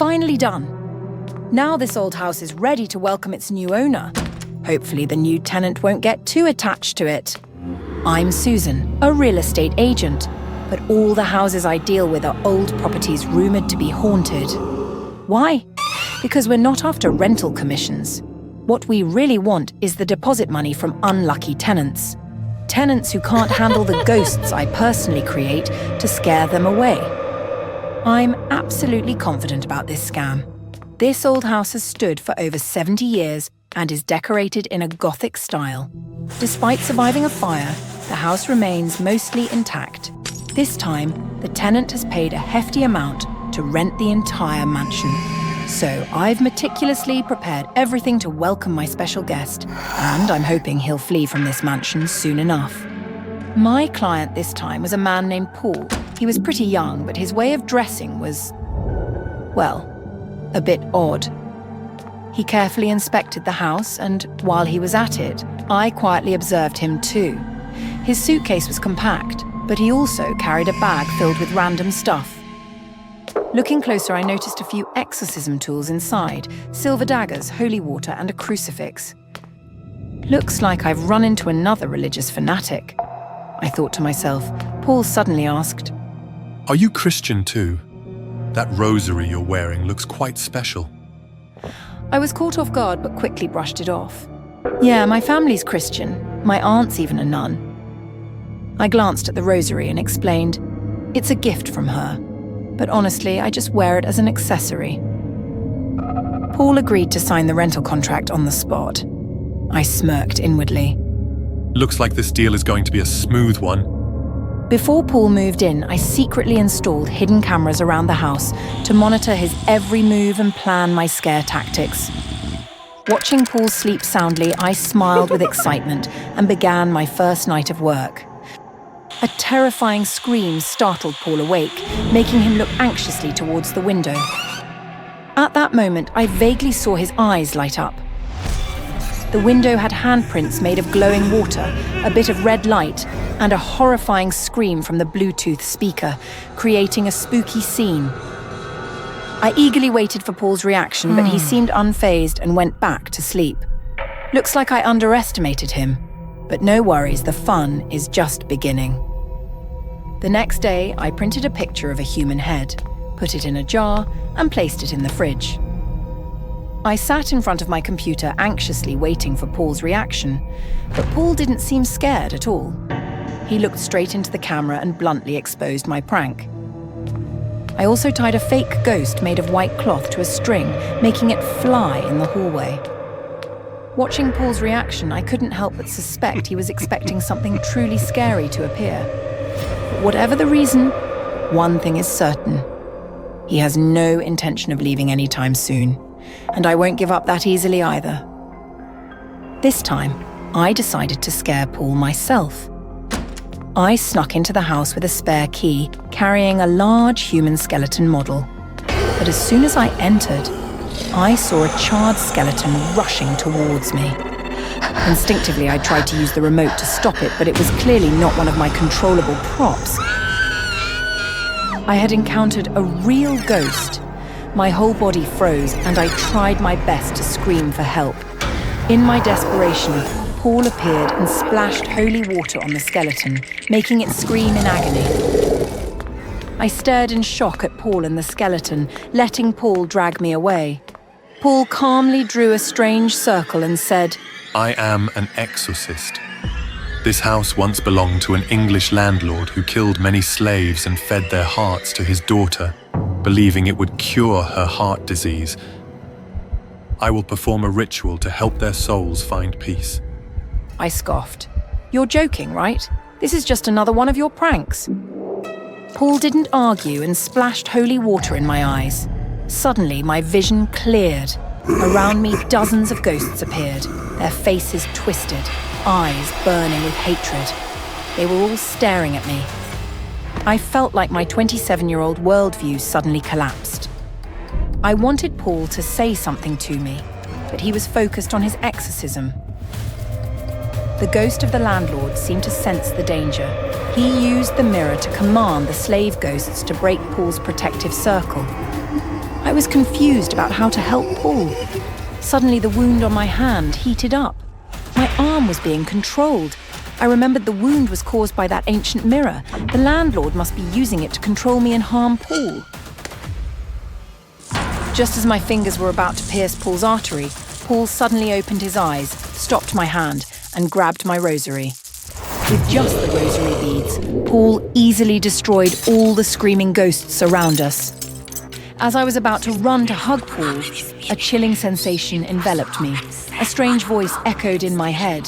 Finally done. Now this old house is ready to welcome its new owner. Hopefully the new tenant won't get too attached to it. I'm Susan, a real estate agent, but all the houses I deal with are old properties rumoured to be haunted. Why? Because we're not after rental commissions. What we really want is the deposit money from unlucky tenants. Tenants who can't handle the ghosts I personally create to scare them away. I'm absolutely confident about this scam. This old house has stood for over 70 years and is decorated in a Gothic style. Despite surviving a fire, the house remains mostly intact. This time, the tenant has paid a hefty amount to rent the entire mansion. So I've meticulously prepared everything to welcome my special guest, and I'm hoping he'll flee from this mansion soon enough. My client this time was a man named Paul. He was pretty young, but his way of dressing was, well, a bit odd. He carefully inspected the house, and while he was at it, I quietly observed him too. His suitcase was compact, but he also carried a bag filled with random stuff. Looking closer, I noticed a few exorcism tools inside, silver daggers, holy water, and a crucifix. Looks like I've run into another religious fanatic, I thought to myself. Paul suddenly asked, "Are you Christian too? That rosary you're wearing looks quite special." I was caught off guard but quickly brushed it off. Yeah, my family's Christian. My aunt's even a nun. I glanced at the rosary and explained, it's a gift from her. But honestly, I just wear it as an accessory. Paul agreed to sign the rental contract on the spot. I smirked inwardly. Looks like this deal is going to be a smooth one. Before Paul moved in, I secretly installed hidden cameras around the house to monitor his every move and plan my scare tactics. Watching Paul sleep soundly, I smiled with excitement and began my first night of work. A terrifying scream startled Paul awake, making him look anxiously towards the window. At that moment, I vaguely saw his eyes light up. The window had handprints made of glowing water, a bit of red light, and a horrifying scream from the Bluetooth speaker, creating a spooky scene. I eagerly waited for Paul's reaction, but he seemed unfazed and went back to sleep. Looks like I underestimated him, but no worries, the fun is just beginning. The next day, I printed a picture of a human head, put it in a jar, and placed it in the fridge. I sat in front of my computer anxiously waiting for Paul's reaction, but Paul didn't seem scared at all. He looked straight into the camera and bluntly exposed my prank. I also tied a fake ghost made of white cloth to a string, making it fly in the hallway. Watching Paul's reaction, I couldn't help but suspect he was expecting something truly scary to appear. But whatever the reason, one thing is certain. He has no intention of leaving anytime soon. And I won't give up that easily either. This time, I decided to scare Paul myself. I snuck into the house with a spare key, carrying a large human skeleton model. But as soon as I entered, I saw a charred skeleton rushing towards me. Instinctively, I tried to use the remote to stop it, but it was clearly not one of my controllable props. I had encountered a real ghost. My whole body froze, and I tried my best to scream for help. In my desperation, Paul appeared and splashed holy water on the skeleton, making it scream in agony. I stared in shock at Paul and the skeleton, letting Paul drag me away. Paul calmly drew a strange circle and said, "I am an exorcist. This house once belonged to an English landlord who killed many slaves and fed their hearts to his daughter, believing it would cure her heart disease. I will perform a ritual to help their souls find peace." I scoffed. You're joking, right? This is just another one of your pranks. Paul didn't argue and splashed holy water in my eyes. Suddenly, my vision cleared. Around me, dozens of ghosts appeared, their faces twisted, eyes burning with hatred. They were all staring at me. I felt like my 27-year-old worldview suddenly collapsed. I wanted Paul to say something to me, but he was focused on his exorcism. The ghost of the landlord seemed to sense the danger. He used the mirror to command the slave ghosts to break Paul's protective circle. I was confused about how to help Paul. Suddenly, the wound on my hand heated up. My arm was being controlled. I remembered the wound was caused by that ancient mirror. The landlord must be using it to control me and harm Paul. Just as my fingers were about to pierce Paul's artery, Paul suddenly opened his eyes, stopped my hand, and grabbed my rosary. With just the rosary beads, Paul easily destroyed all the screaming ghosts around us. As I was about to run to hug Paul, a chilling sensation enveloped me. A strange voice echoed in my head.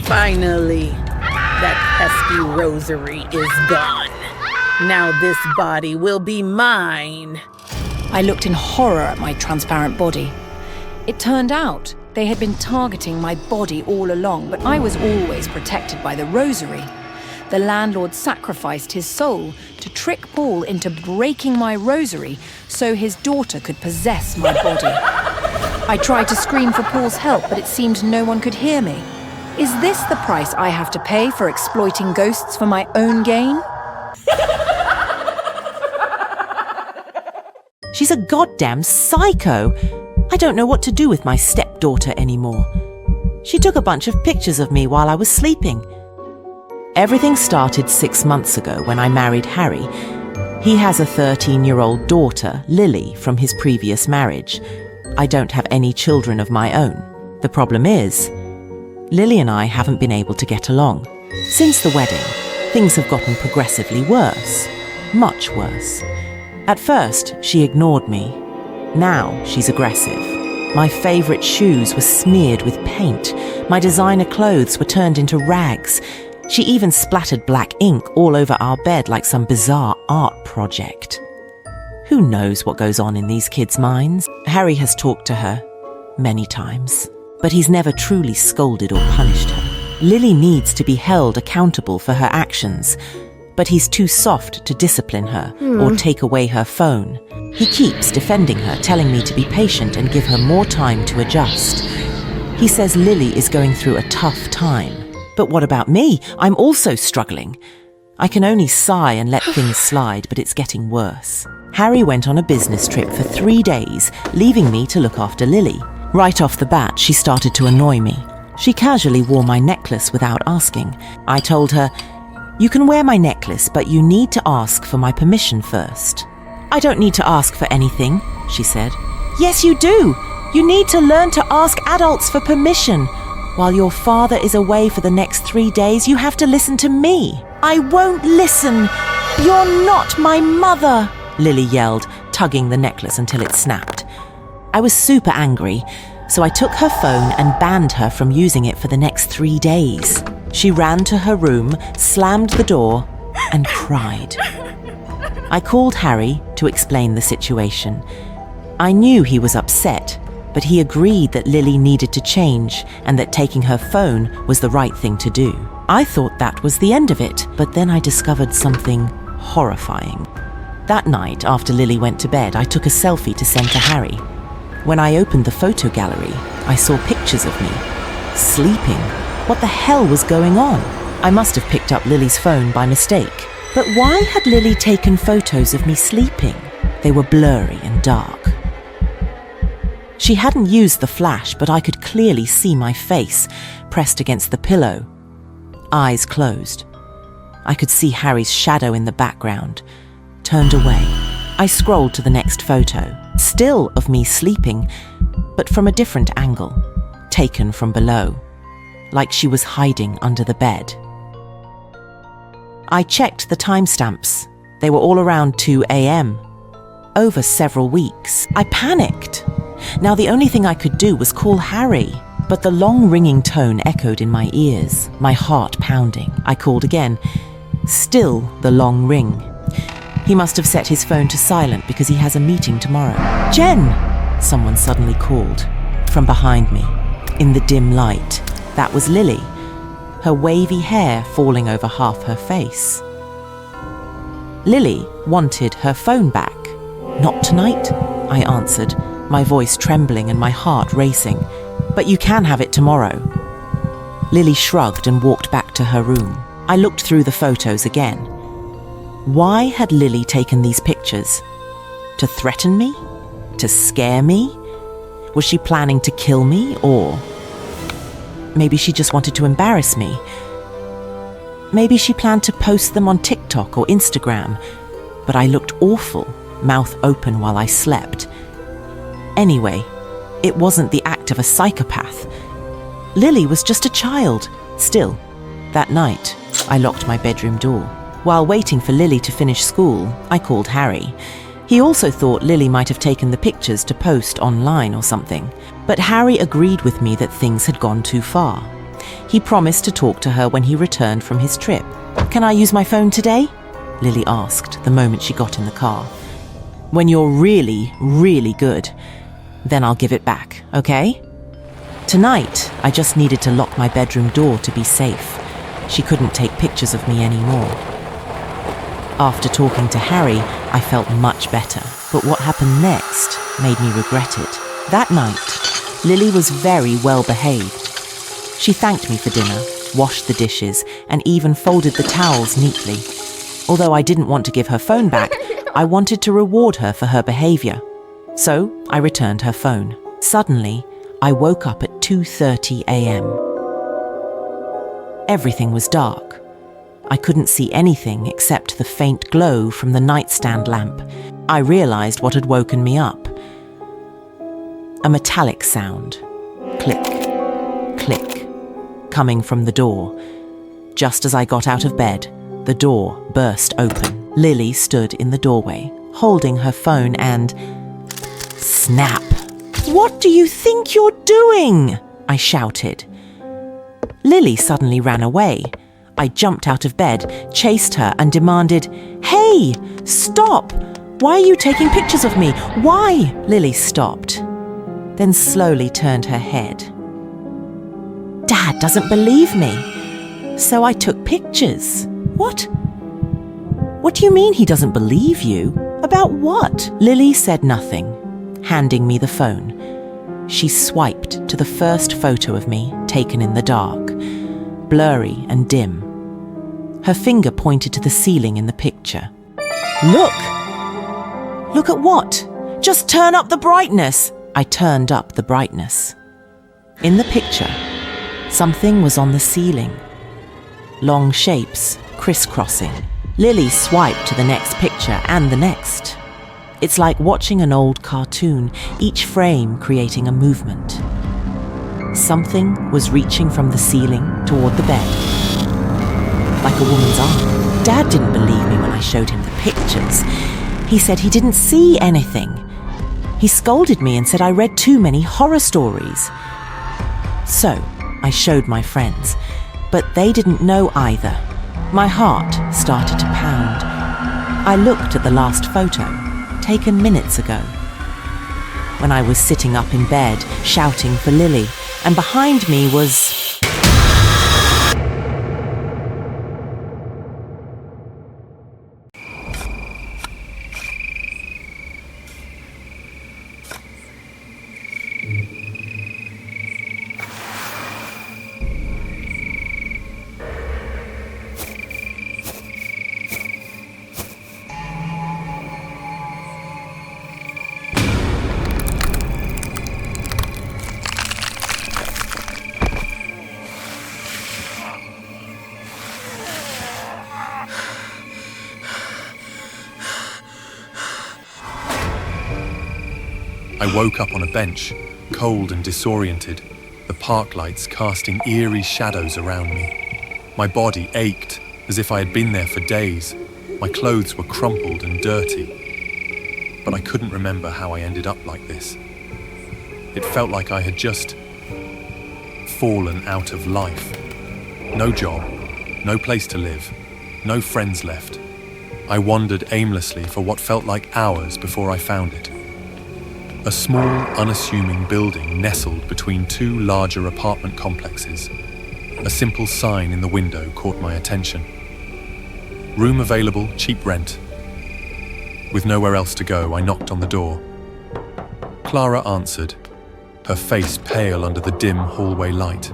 Finally, that pesky rosary is gone. Now this body will be mine. I looked in horror at my transparent body. It turned out they had been targeting my body all along, but I was always protected by the rosary. The landlord sacrificed his soul to trick Paul into breaking my rosary so his daughter could possess my body. I tried to scream for Paul's help, but it seemed no one could hear me. Is this the price I have to pay for exploiting ghosts for my own gain? She's a goddamn psycho. I don't know what to do with my stepdaughter anymore. She took a bunch of pictures of me while I was sleeping. Everything started 6 months ago when I married Harry. He has a 13-year-old daughter, Lily, from his previous marriage. I don't have any children of my own. The problem is, Lily and I haven't been able to get along. Since the wedding, things have gotten progressively worse. Much worse. At first, she ignored me. Now she's aggressive. My favourite shoes were smeared with paint. My designer clothes were turned into rags. She even splattered black ink all over our bed like some bizarre art project. Who knows what goes on in these kids' minds? Harry has talked to her many times, but he's never truly scolded or punished her. Lily needs to be held accountable for her actions, but he's too soft to discipline her or take away her phone. He keeps defending her, telling me to be patient and give her more time to adjust. He says Lily is going through a tough time. But what about me? I'm also struggling. I can only sigh and let things slide, but it's getting worse. Harry went on a business trip for 3 days, leaving me to look after Lily. Right off the bat, she started to annoy me. She casually wore my necklace without asking. I told her, "You can wear my necklace, but you need to ask for my permission first." "I don't need to ask for anything," she said. "Yes, you do. You need to learn to ask adults for permission. While your father is away for the next 3 days, you have to listen to me." "I won't listen. You're not my mother," Lily yelled, tugging the necklace until it snapped. I was super angry, so I took her phone and banned her from using it for the next 3 days. She ran to her room, slammed the door, and cried. I called Harry to explain the situation. I knew he was upset, but he agreed that Lily needed to change and that taking her phone was the right thing to do. I thought that was the end of it, but then I discovered something horrifying. That night, after Lily went to bed, I took a selfie to send to Harry. When I opened the photo gallery, I saw pictures of me, sleeping. What the hell was going on? I must have picked up Lily's phone by mistake. But why had Lily taken photos of me sleeping? They were blurry and dark. She hadn't used the flash, but I could clearly see my face pressed against the pillow, eyes closed. I could see Harry's shadow in the background, turned away. I scrolled to the next photo, still of me sleeping, but from a different angle, taken from below, like she was hiding under the bed. I checked the timestamps. They were all around 2 a.m. Over several weeks. I panicked. Now the only thing I could do was call Harry, but the long ringing tone echoed in my ears, my heart pounding. I called again. Still the long ring. He must have set his phone to silent because he has a meeting tomorrow. "Jen!" someone suddenly called. From behind me, in the dim light, that was Lily, her wavy hair falling over half her face. Lily wanted her phone back. "Not tonight," I answered, my voice trembling and my heart racing. "But you can have it tomorrow." Lily shrugged and walked back to her room. I looked through the photos again. Why had Lily taken these pictures? To threaten me? to scare me? Was she planning to kill me, or maybe she just wanted to embarrass me? Maybe she planned to post them on TikTok or Instagram, but I looked awful, mouth open while I slept. Anyway, it wasn't the act of a psychopath. Lily was just a child. Still, that night, I locked my bedroom door. While waiting for Lily to finish school, I called Harry. He also thought Lily might have taken the pictures to post online or something, but Harry agreed with me that things had gone too far. He promised to talk to her when he returned from his trip. "Can I use my phone today?" Lily asked the moment she got in the car. "When you're really, really good, then I'll give it back, okay?" Tonight, I just needed to lock my bedroom door to be safe. She couldn't take pictures of me anymore. After talking to Harry, I felt much better, but what happened next made me regret it. That night, Lily was very well behaved. She thanked me for dinner, washed the dishes, and even folded the towels neatly. Although I didn't want to give her phone back, I wanted to reward her for her behavior. So I returned her phone. Suddenly, I woke up at 2:30 a.m. Everything was dark. I couldn't see anything except the faint glow from the nightstand lamp. I realized what had woken me up. A metallic sound. Click, click, coming from the door. Just as I got out of bed, the door burst open. Lily stood in the doorway, holding her phone and... Snap! "What do you think you're doing?" I shouted. Lily suddenly ran away. I jumped out of bed, chased her and demanded, "Hey, stop! Why are you taking pictures of me? Why?" Lily stopped, then slowly turned her head. "Dad doesn't believe me, so I took pictures." "What? What do you mean he doesn't believe you? About what?" Lily said nothing, handing me the phone. She swiped to the first photo of me taken in the dark, blurry and dim. Her finger pointed to the ceiling in the picture. "Look! Look at what? Just turn up the brightness!" I turned up the brightness. In the picture, something was on the ceiling. Long shapes, crisscrossing. Lily swiped to the next picture and the next. It's like watching an old cartoon, each frame creating a movement. Something was reaching from the ceiling toward the bed, like a woman's arm. Dad didn't believe me when I showed him the pictures. He said he didn't see anything. He scolded me and said I read too many horror stories. So I showed my friends, but they didn't know either. My heart started to pound. I looked at the last photo, taken minutes ago, when I was sitting up in bed, shouting for Lily, and behind me was... I woke up on a bench, cold and disoriented, the park lights casting eerie shadows around me. My body ached as if I had been there for days. My clothes were crumpled and dirty. But I couldn't remember how I ended up like this. It felt like I had just fallen out of life. No job, no place to live, no friends left. I wandered aimlessly for what felt like hours before I found it. A small, unassuming building nestled between two larger apartment complexes. A simple sign in the window caught my attention. Room available, cheap rent. With nowhere else to go, I knocked on the door. Clara answered, her face pale under the dim hallway light.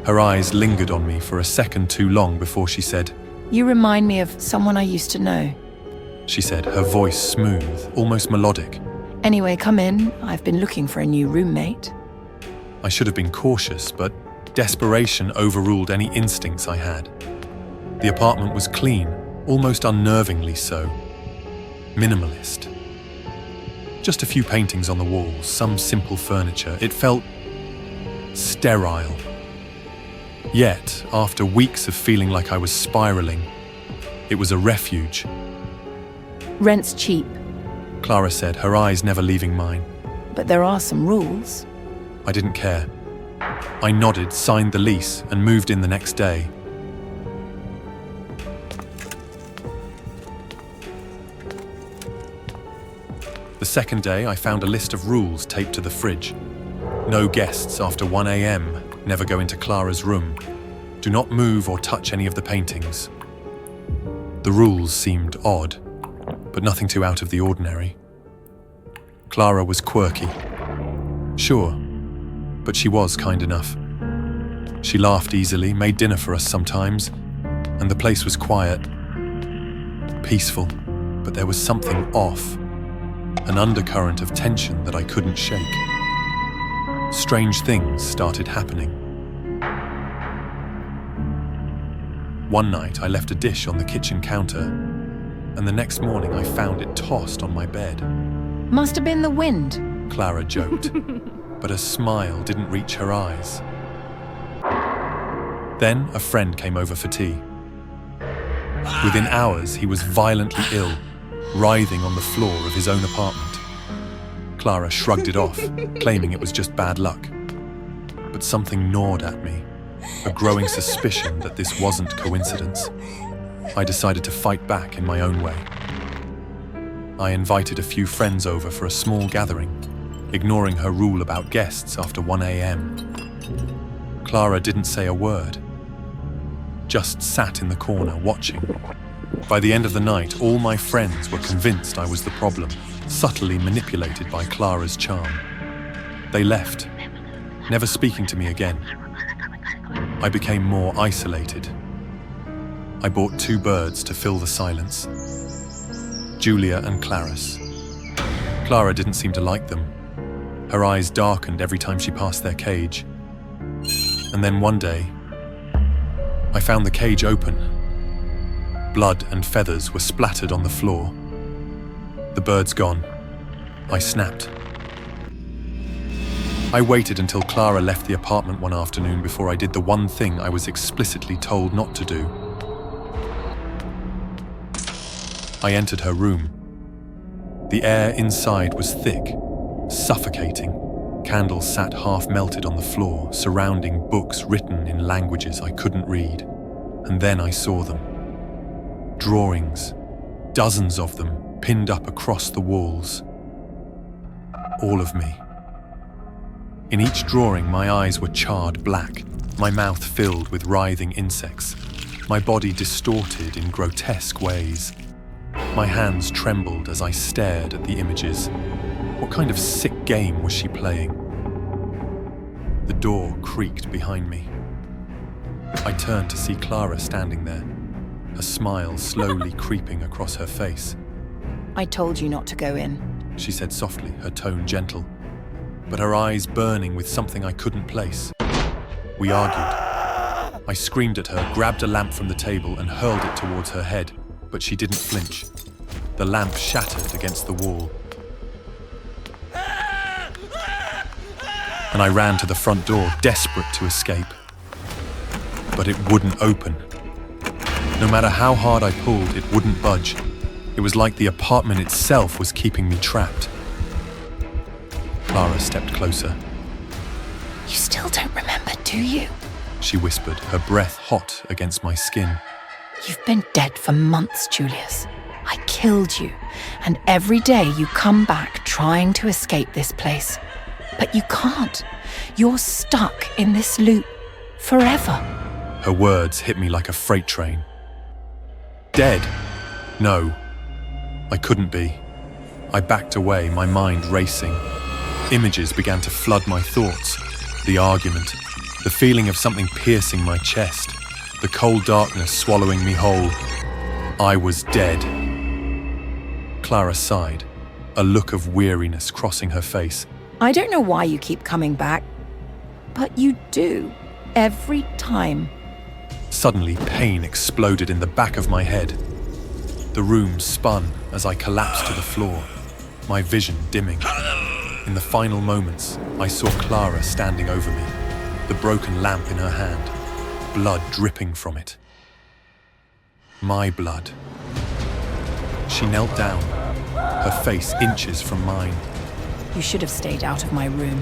Her eyes lingered on me for a second too long before she said, "You remind me of someone I used to know. she said, her voice smooth, almost melodic. Anyway, come in. I've been looking for a new roommate. I should have been cautious, but desperation overruled any instincts I had. The apartment was clean, almost unnervingly so. Minimalist. Just a few paintings on the walls, some simple furniture. It felt sterile. Yet, after weeks of feeling like I was spiraling, it was a refuge. Rent's cheap, Clara said, her eyes never leaving mine. but there are some rules. I didn't care. I nodded, signed the lease, and moved in the next day. The second day, I found a list of rules taped to the fridge. No guests after 1 a.m. Never go into Clara's room. Do not move or touch any of the paintings. The rules seemed odd, but nothing too out of the ordinary. Clara was quirky. Sure, but she was kind enough. She laughed easily, made dinner for us sometimes, and the place was quiet. Peaceful, but there was something off. An undercurrent of tension that I couldn't shake. Strange things started happening. One night I left a dish on the kitchen counter, and the next morning I found it tossed on my bed. Must have been the wind. Clara joked, but a smile didn't reach her eyes. Then a friend came over for tea. Within hours, he was violently ill, writhing on the floor of his own apartment. Clara shrugged it off, claiming it was just bad luck. But something gnawed at me, a growing suspicion that this wasn't coincidence. I decided to fight back in my own way. I invited a few friends over for a small gathering, ignoring her rule about guests after 1 a.m. Clara didn't say a word, just sat in the corner watching. By the end of the night, all my friends were convinced I was the problem, subtly manipulated by Clara's charm. They left, never speaking to me again. I became more isolated. I bought 2 birds to fill the silence. Julia and Clarice. Clara didn't seem to like them. Her eyes darkened every time she passed their cage. And then one day, I found the cage open. Blood and feathers were splattered on the floor. The birds gone. I snapped. I waited until Clara left the apartment one afternoon before I did the one thing I was explicitly told not to do. I entered her room. The air inside was thick, suffocating. Candles sat half-melted on the floor, surrounding books written in languages I couldn't read. And then I saw them. Drawings, dozens of them, pinned up across the walls. All of me. In each drawing, my eyes were charred black, my mouth filled with writhing insects, my body distorted in grotesque ways. My hands trembled as I stared at the images. What kind of sick game was she playing? The door creaked behind me. I turned to see Clara standing there, a smile slowly creeping across her face. I told you not to go in. She said softly, her tone gentle, but her eyes burning with something I couldn't place. We argued. I screamed at her, grabbed a lamp from the table and hurled it towards her head, but she didn't flinch. The lamp shattered against the wall. And I ran to the front door, desperate to escape. But it wouldn't open. No matter how hard I pulled, it wouldn't budge. It was like the apartment itself was keeping me trapped. Clara stepped closer. You still don't remember, do you? She whispered, her breath hot against my skin. You've been dead for months, Julius. I killed you, and every day you come back trying to escape this place. But you can't. You're stuck in this loop forever. Her words hit me like a freight train. Dead? No. I couldn't be. I backed away, my mind racing. Images began to flood my thoughts. The argument, the feeling of something piercing my chest, the cold darkness swallowing me whole. I was dead. Clara sighed, a look of weariness crossing her face. I don't know why you keep coming back, but you do, every time. Suddenly, pain exploded in the back of my head. The room spun as I collapsed to the floor, my vision dimming. In the final moments, I saw Clara standing over me, the broken lamp in her hand, blood dripping from it. My blood. She knelt down, her face inches from mine. You should have stayed out of my room.